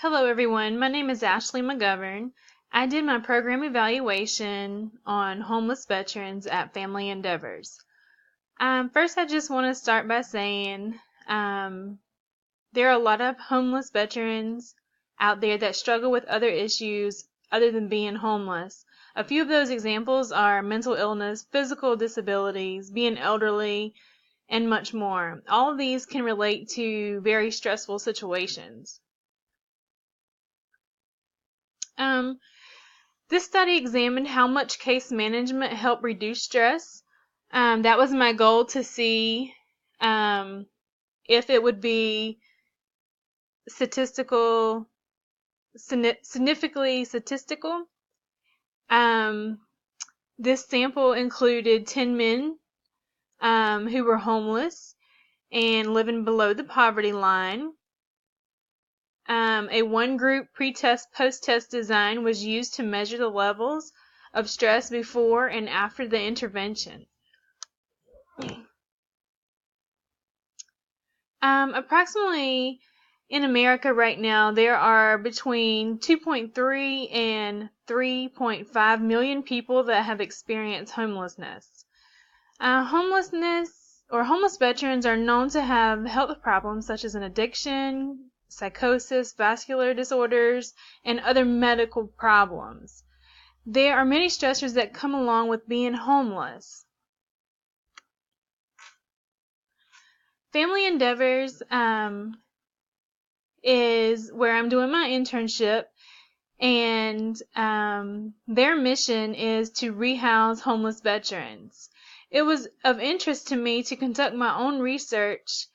Hello everyone, my name is Ashley McGovern. I did my program evaluation on homeless veterans at Family Endeavors. First, I just want to start by saying there are a lot of homeless veterans out there that struggle with other issues other than being homeless. A few of those examples are mental illness, physical disabilities, being elderly, and much more. All of these can relate to very stressful situations. This study examined how much case management helped reduce stress. That was my goal, to see if it would be significantly statistical. This sample included 10 men who were homeless and living below the poverty line. A one-group pre-test, post-test design was used to measure the levels of stress before and after the intervention. Approximately in America right now, there are between 2.3 and 3.5 million people that have experienced homelessness. Homeless veterans are known to have health problems such as an addiction, psychosis, vascular disorders, and other medical problems. There are many stressors that come along with being homeless. Family Endeavors is where I'm doing my internship, and their mission is to rehouse homeless veterans. It was of interest to me to conduct my own research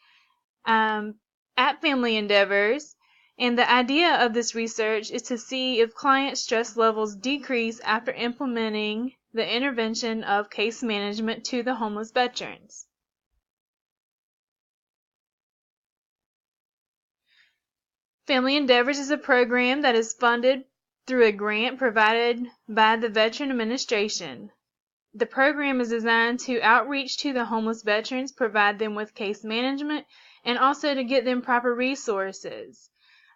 at Family Endeavors, and the idea of this research is to see if client stress levels decrease after implementing the intervention of case management to the homeless veterans. Family Endeavors is a program that is funded through a grant provided by the Veteran Administration. The program is designed to outreach to the homeless veterans, provide them with case management, and also to get them proper resources.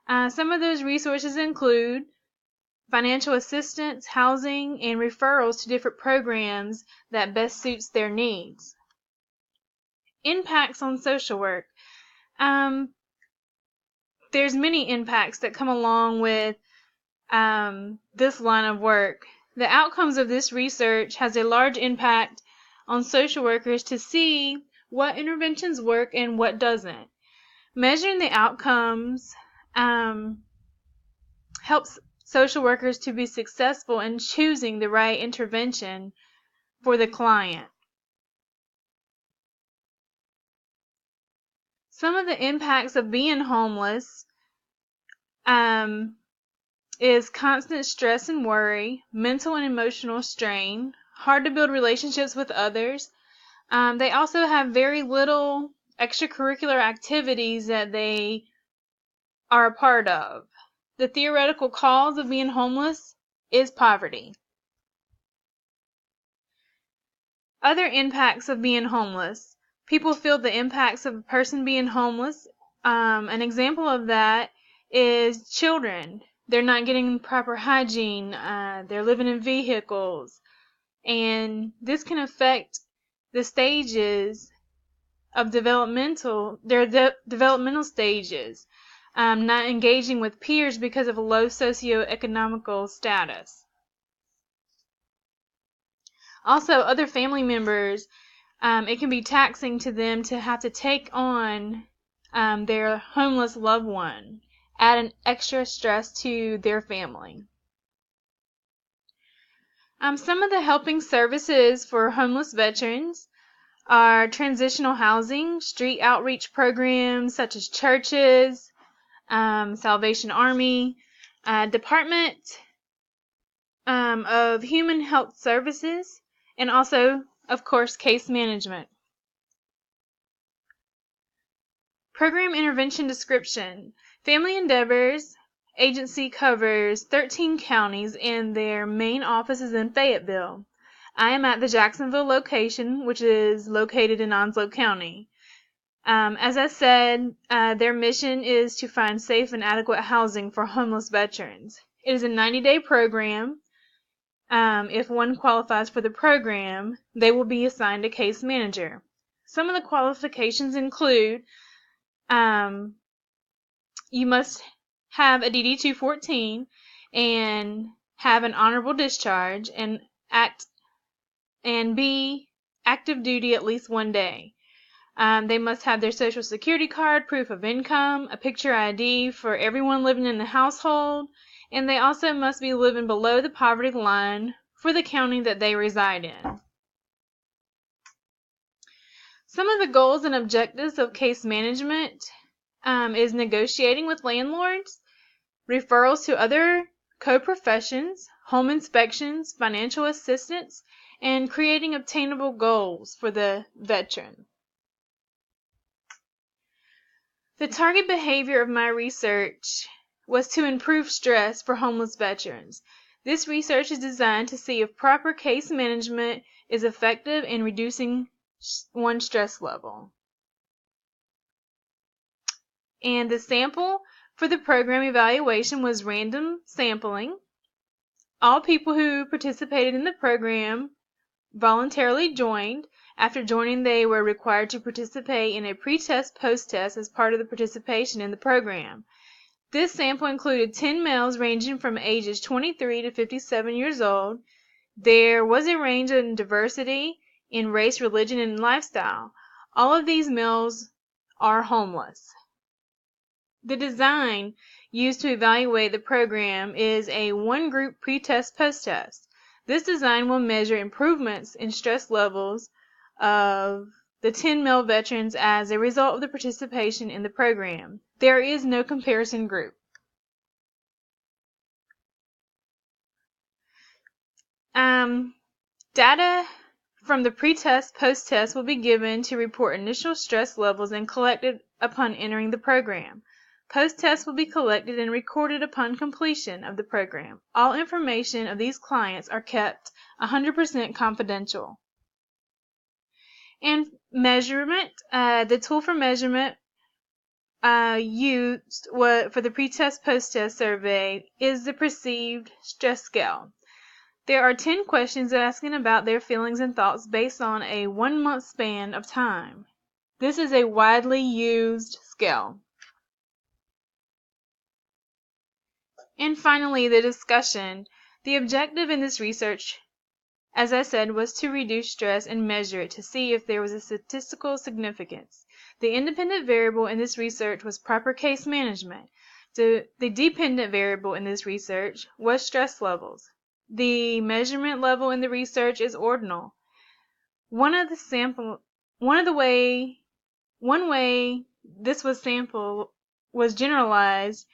Some of those resources include financial assistance, housing, and referrals to different programs that best suits their needs. Impacts on social work. There's many impacts that come along with this line of work. The outcomes of this research has a large impact on social workers to see what interventions work and what doesn't. Measuring the outcomes helps social workers to be successful in choosing the right intervention for the client. Some of the impacts of being homeless is constant stress and worry, mental and emotional strain, hard to build relationships with others. They also have very little extracurricular activities that they are a part of. The theoretical cause of being homeless is poverty. Other impacts of being homeless. People feel the impacts of a person being homeless. An example of that is children. They're not getting proper hygiene. They're living in vehicles. And this can affect the stages of developmental stages. Not engaging with peers because of a low socioeconomical status. Also, other family members, it can be taxing to them to have to take on their homeless loved one, add an extra stress to their family. Some of the helping services for homeless veterans are transitional housing, street outreach programs such as churches, Salvation Army, Department of Human Health Services, and also, of course, case management. Program intervention description. Family Endeavors agency covers 13 counties and their main office is in Fayetteville. I am at the Jacksonville location, which is located in Onslow County. As I said, their mission is to find safe and adequate housing for homeless veterans. It is a 90-day program. If one qualifies for the program, they will be assigned a case manager. Some of the qualifications include you must have a DD-214 and have an honorable discharge and be active duty at least 1 day. They must have their Social Security card, proof of income, a picture ID for everyone living in the household, and they also must be living below the poverty line for the county that they reside in. Some of the goals and objectives of case management is negotiating with landlords, referrals to other co-professions, home inspections, financial assistance, and creating obtainable goals for the veteran. The target behavior of my research was to improve stress for homeless veterans. This research is designed to see if proper case management is effective in reducing one's stress level. And the sample for the program evaluation was random sampling. All people who participated in the program voluntarily joined. After joining, they were required to participate in a pre-test, post-test as part of the participation in the program. This sample included 10 males ranging from ages 23 to 57 years old. There was a range in diversity in race, religion, and lifestyle. All of these males are homeless. The design used to evaluate the program is a one-group pre-test, post-test. This design will measure improvements in stress levels of the 10 male veterans as a result of the participation in the program. There is no comparison group. Data from the pre-test, post-test will be given to report initial stress levels and collected upon entering the program. Post-test will be collected and recorded upon completion of the program. All information of these clients are kept 100% confidential. And measurement, the tool for measurement used for the pre-test, post-test survey is the perceived stress scale. There are 10 questions asking about their feelings and thoughts based on a 1-month span of time. This is a widely used scale. And finally, the discussion. The objective in this research, as I said, was to reduce stress and measure it to see if there was a statistical significance. The independent variable in this research was proper case management. The dependent variable in this research was stress levels. The measurement level in the research is ordinal. One way this was sampled was generalized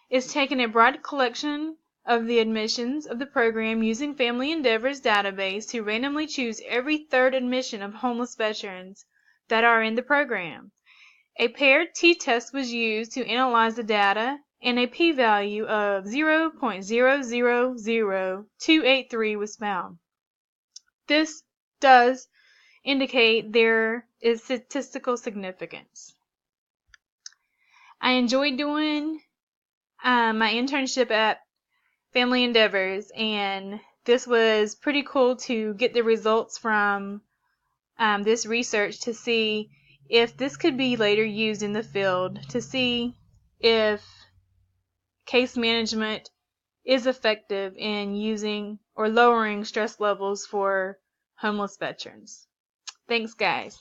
is taking a broad collection of the admissions of the program using Family Endeavors database to randomly choose every third admission of homeless veterans that are in the program. A paired t-test was used to analyze the data, and a p-value of 0.000283 was found. This does indicate there is statistical significance. I enjoyed doing my internship at Family Endeavors, and this was pretty cool to get the results from this research to see if this could be later used in the field to see if case management is effective in using or lowering stress levels for homeless veterans. Thanks, guys.